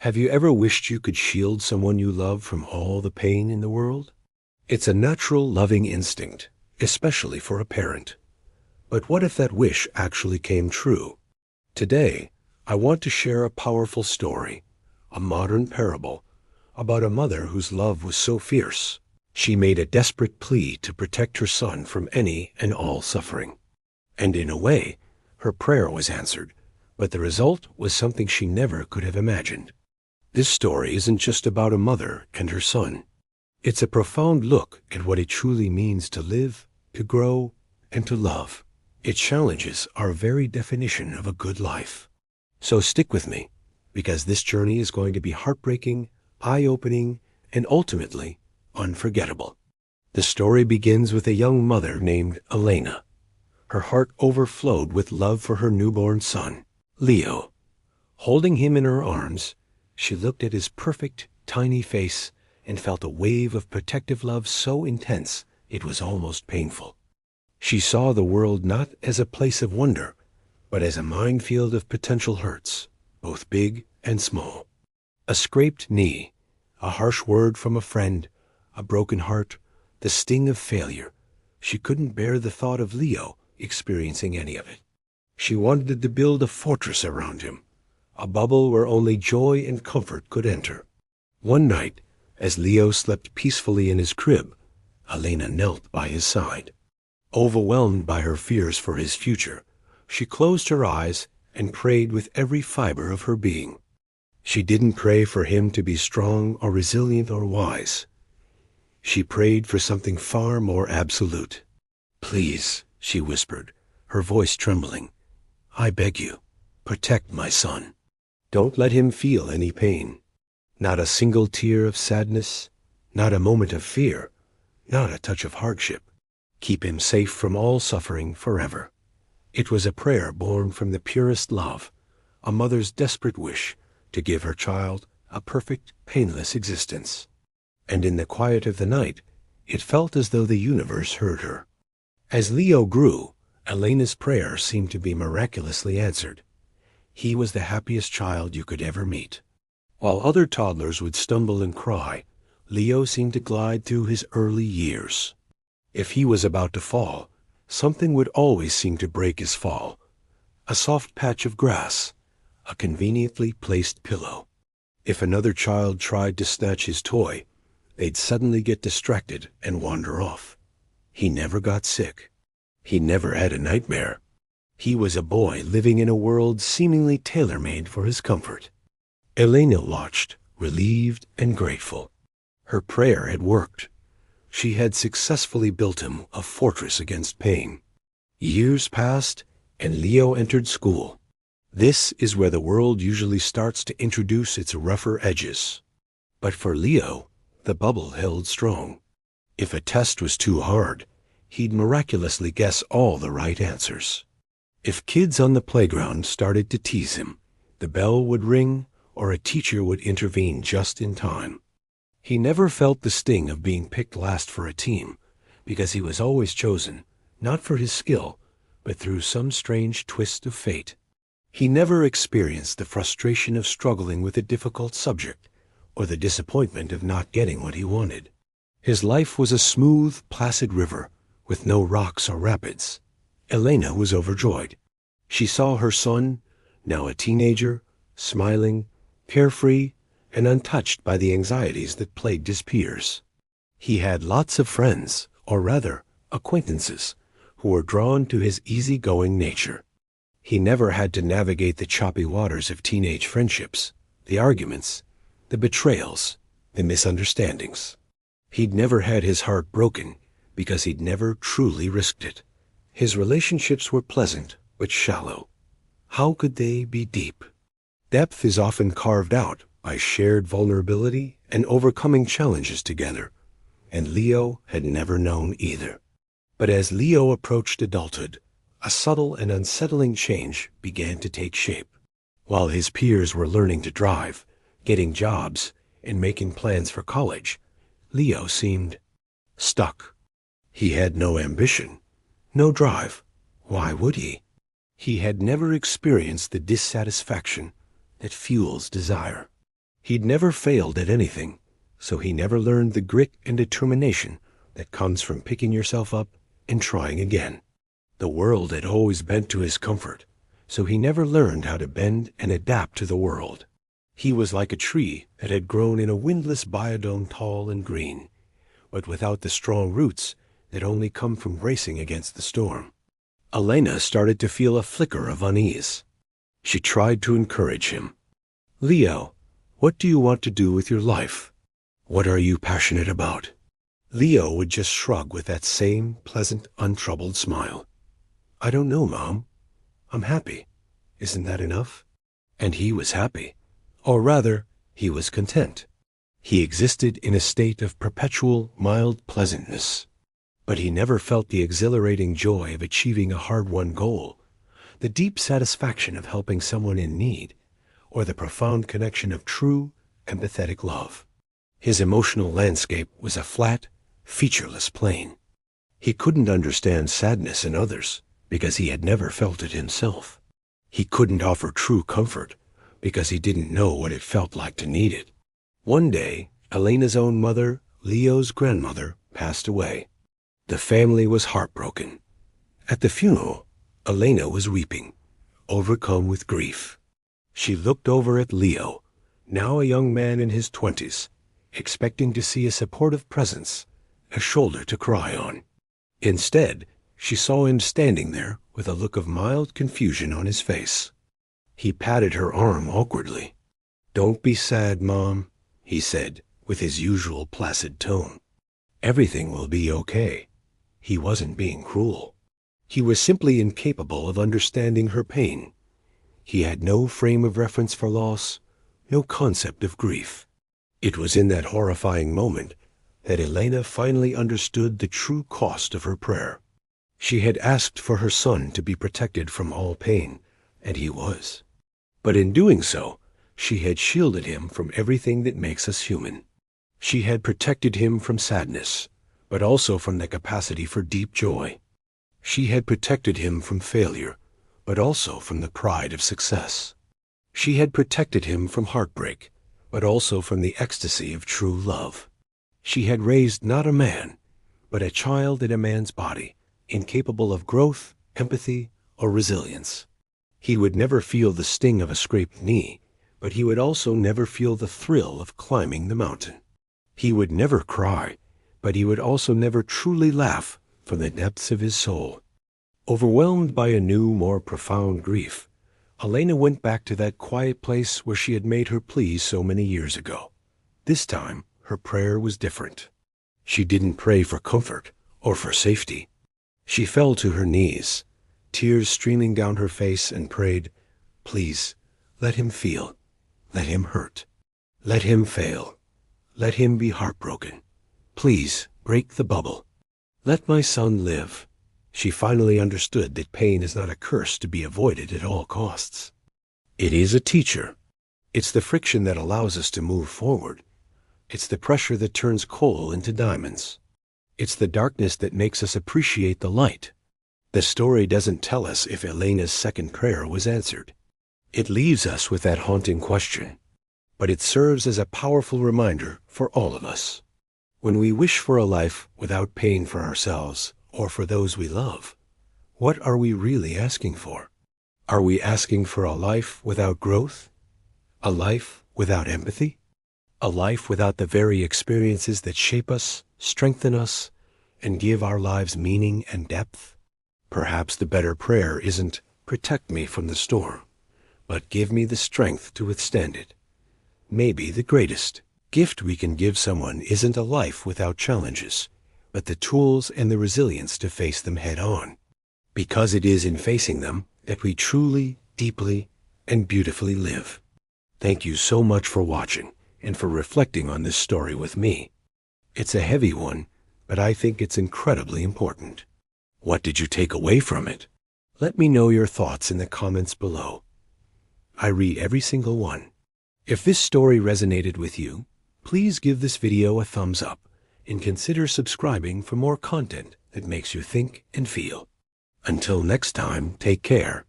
Have you ever wished you could shield someone you love from all the pain in the world? It's a natural loving instinct, especially for a parent. But what if that wish actually came true? Today, I want to share a powerful story, a modern parable, about a mother whose love was so fierce, she made a desperate plea to protect her son from any and all suffering. And in a way, her prayer was answered, but the result was something she never could have imagined. This story isn't just about a mother and her son. It's a profound look at what it truly means to live, to grow, and to love. It challenges our very definition of a good life. So stick with me, because this journey is going to be heartbreaking, eye-opening, and ultimately unforgettable. The story begins with a young mother named Elena. Her heart overflowed with love for her newborn son, Leo. Holding him in her arms, she looked at his perfect, tiny face and felt a wave of protective love so intense it was almost painful. She saw the world not as a place of wonder, but as a minefield of potential hurts, both big and small. A scraped knee, a harsh word from a friend, a broken heart, the sting of failure. She couldn't bear the thought of Leo experiencing any of it. She wanted to build a fortress around him, a bubble where only joy and comfort could enter. One night, as Leo slept peacefully in his crib, Elena knelt by his side. Overwhelmed by her fears for his future, she closed her eyes and prayed with every fiber of her being. She didn't pray for him to be strong or resilient or wise. She prayed for something far more absolute. "Please," she whispered, her voice trembling, "I beg you, protect my son. Don't let him feel any pain. Not a single tear of sadness, not a moment of fear, not a touch of hardship. Keep him safe from all suffering forever." It was a prayer born from the purest love, a mother's desperate wish to give her child a perfect, painless existence. And in the quiet of the night, it felt as though the universe heard her. As Leo grew, Elena's prayer seemed to be miraculously answered. He was the happiest child you could ever meet. While other toddlers would stumble and cry, Leo seemed to glide through his early years. If he was about to fall, something would always seem to break his fall. A soft patch of grass, a conveniently placed pillow. If another child tried to snatch his toy, they'd suddenly get distracted and wander off. He never got sick. He never had a nightmare. He was a boy living in a world seemingly tailor-made for his comfort. Elena watched, relieved and grateful. Her prayer had worked. She had successfully built him a fortress against pain. Years passed, and Leo entered school. This is where the world usually starts to introduce its rougher edges. But for Leo, the bubble held strong. If a test was too hard, he'd miraculously guess all the right answers. If kids on the playground started to tease him, the bell would ring or a teacher would intervene just in time. He never felt the sting of being picked last for a team, because he was always chosen, not for his skill, but through some strange twist of fate. He never experienced the frustration of struggling with a difficult subject, or the disappointment of not getting what he wanted. His life was a smooth, placid river, with no rocks or rapids. Elena was overjoyed. She saw her son, now a teenager, smiling, carefree, and untouched by the anxieties that plagued his peers. He had lots of friends, or rather, acquaintances, who were drawn to his easygoing nature. He never had to navigate the choppy waters of teenage friendships, the arguments, the betrayals, the misunderstandings. He'd never had his heart broken because he'd never truly risked it. His relationships were pleasant, but shallow. How could they be deep? Depth is often carved out by shared vulnerability and overcoming challenges together, and Leo had never known either. But as Leo approached adulthood, a subtle and unsettling change began to take shape. While his peers were learning to drive, getting jobs, and making plans for college, Leo seemed stuck. He had no ambition, no drive. Why would he? He had never experienced the dissatisfaction that fuels desire. He'd never failed at anything, so he never learned the grit and determination that comes from picking yourself up and trying again. The world had always bent to his comfort, so he never learned how to bend and adapt to the world. He was like a tree that had grown in a windless biodome, tall and green, but without the strong roots that only come from racing against the storm. Elena started to feel a flicker of unease. She tried to encourage him. "Leo, what do you want to do with your life? What are you passionate about?" Leo would just shrug with that same pleasant, untroubled smile. "I don't know, Mom. I'm happy. Isn't that enough?" And he was happy. Or rather, he was content. He existed in a state of perpetual, mild pleasantness. But he never felt the exhilarating joy of achieving a hard-won goal, the deep satisfaction of helping someone in need, or the profound connection of true, empathetic love. His emotional landscape was a flat, featureless plain. He couldn't understand sadness in others because he had never felt it himself. He couldn't offer true comfort because he didn't know what it felt like to need it. One day, Elena's own mother, Leo's grandmother, passed away. The family was heartbroken. At the funeral, Elena was weeping, overcome with grief. She looked over at Leo, now a young man in his 20s, expecting to see a supportive presence, a shoulder to cry on. Instead, she saw him standing there with a look of mild confusion on his face. He patted her arm awkwardly. "Don't be sad, Mom," he said, with his usual placid tone. "Everything will be okay." He wasn't being cruel. He was simply incapable of understanding her pain. He had no frame of reference for loss, no concept of grief. It was in that horrifying moment that Elena finally understood the true cost of her prayer. She had asked for her son to be protected from all pain, and he was. But in doing so, she had shielded him from everything that makes us human. She had protected him from sadness, but also from the capacity for deep joy. She had protected him from failure, but also from the pride of success. She had protected him from heartbreak, but also from the ecstasy of true love. She had raised not a man, but a child in a man's body, incapable of growth, empathy, or resilience. He would never feel the sting of a scraped knee, but he would also never feel the thrill of climbing the mountain. He would never cry, but he would also never truly laugh from the depths of his soul. Overwhelmed by a new, more profound grief, Elena went back to that quiet place where she had made her pleas so many years ago. This time, her prayer was different. She didn't pray for comfort or for safety. She fell to her knees, tears streaming down her face, and prayed, "Please, let him feel. Let him hurt. Let him fail. Let him be heartbroken. Please, break the bubble. Let my son live." She finally understood that pain is not a curse to be avoided at all costs. It is a teacher. It's the friction that allows us to move forward. It's the pressure that turns coal into diamonds. It's the darkness that makes us appreciate the light. The story doesn't tell us if Elena's second prayer was answered. It leaves us with that haunting question. But it serves as a powerful reminder for all of us. When we wish for a life without pain for ourselves or for those we love, what are we really asking for? Are we asking for a life without growth? A life without empathy? A life without the very experiences that shape us, strengthen us, and give our lives meaning and depth? Perhaps the better prayer isn't, "Protect me from the storm," but "Give me the strength to withstand it." Maybe the greatest gift we can give someone isn't a life without challenges, but the tools and the resilience to face them head on. Because it is in facing them that we truly, deeply, and beautifully live. Thank you so much for watching and for reflecting on this story with me. It's a heavy one, but I think it's incredibly important. What did you take away from it? Let me know your thoughts in the comments below. I read every single one. If this story resonated with you, please give this video a thumbs up and consider subscribing for more content that makes you think and feel. Until next time, take care.